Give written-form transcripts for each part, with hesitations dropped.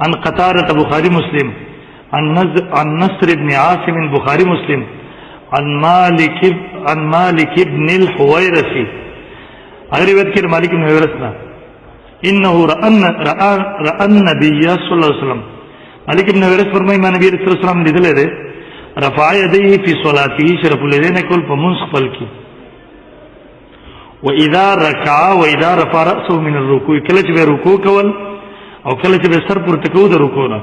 عن قتادة بخاري مسلم عن نصر بن عاصم بخاري مسلم عن مالك بن الحويرثي روایت کې مالک بن الحويرث نه انه راى النبي صلى الله عليه وسلم مالک بن الحويرث فرمایي ما نبی رسول الله صلی الله علیه وسلم لیدل دي رفع يديه في صلاته شرف الیدین کول په منځ خپل کې واذا ركع واذا رفع راسه من الركوع کله چې رکوع کول او کله چې سر پورته کول د رکوع نه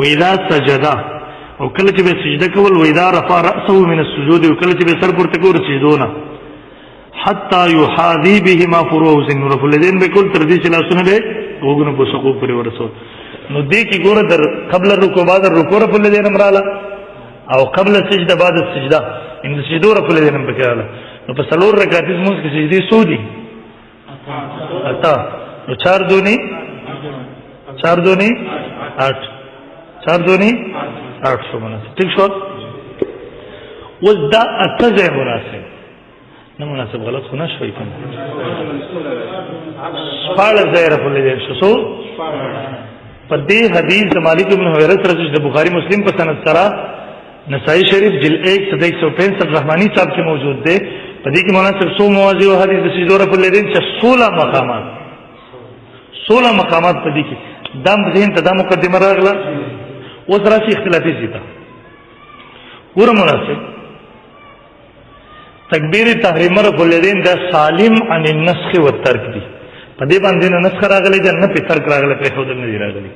واذا سجد او کله چې سجده کول واذا رفع راسه من السجود او کله چې سر پورته کول سجدونه حتى يحاذي بهما فروع النور فلذين بكل تردي چې لاسونه به وګونو په سقوط پر ورسول نو دې کې ګوره در قبل الركوع بعد الركوع فلذين امراله او قبل السجده بعد السجده ان سجدوا فلذين بکاله نو په څلور رکعات موږ کې سجدي سودي اتا نو 4 دوني 8 4 دوني 800 مناسب ٹھیک شو ودا اتزه مناسب نه مناسب غلط خو نه شوي کوم سپاړه ظاهر په لید شو په دې حدیث د مالک بن حویرث رضی الله بخاری مسلم په سند سره نسائی شریف جلد 165 رحمانی صاحب کې موجود دی په دې کې مناسب سو مواضع او حدیث د سجدوره په لید چې 16 مقامات په دې کې دم ذهن ته د مقدمه راغله و دراسي اختلافي زیاته ور مناسب تکبیر تحریم رفع الیدین دا سالم عن النسخ والترک دی په دې باندې نه نسخ راغلی دا نه په ترک راغلی په خود نه دی راغلی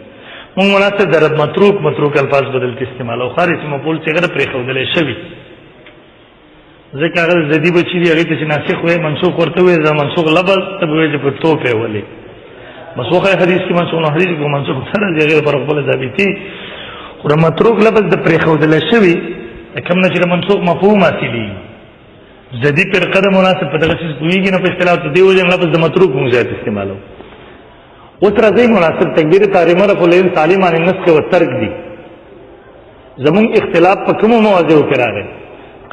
موږ مناسب در متروک الفاظ بدل کې استعمال او خارج مقبول څنګه پر خودلې شوی ځکه هغه زدی بچی دی هغه چې ناسخ وي منسوخ ورته وي دا منسوخ لفظ تبوی چې په توپه ولي مسوخ حدیث کې منسوخ کو منسوخ سره دی غیر پر خپل ثابتي خو متروک لفظ د پر خودلې شوی کوم نه چې منسوخ مفهوم اصلي زدی پر قدم مناسب په دغه څه کویږي نه په اصطلاح ته دی وجه لفظ د متروک مونږ زیات استعمالو او تر دې مناسب تکبیر تحریم رفع الیدین تعلیم عن النسخ والترک دی زمون اختلاف په کوم مواضع کې راغی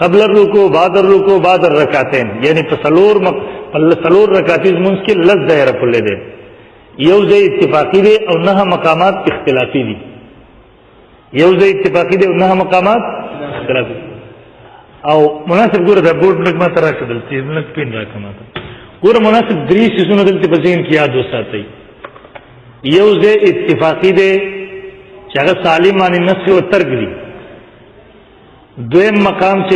قبل الرکوع بعد الرکوع بعد الرکعتین یعنی په څلور رکعات مونږ کې لږ ظاهر رفع الیدین یو ځای اتفاقی دی او نه مقامات اختلافی دي یو ځای اتفاقی دی او نه مقامات اختلافی او مناسب ګوره د بورډ لګ ما تر راځل چې لګ پین راکمه ګوره مناسب درې سيزونه دلته په ذهن کې یاد وساتئ یو ځای اتفاقی دی چې هغه سالم عن النسخ والترک دی دویم مقام چې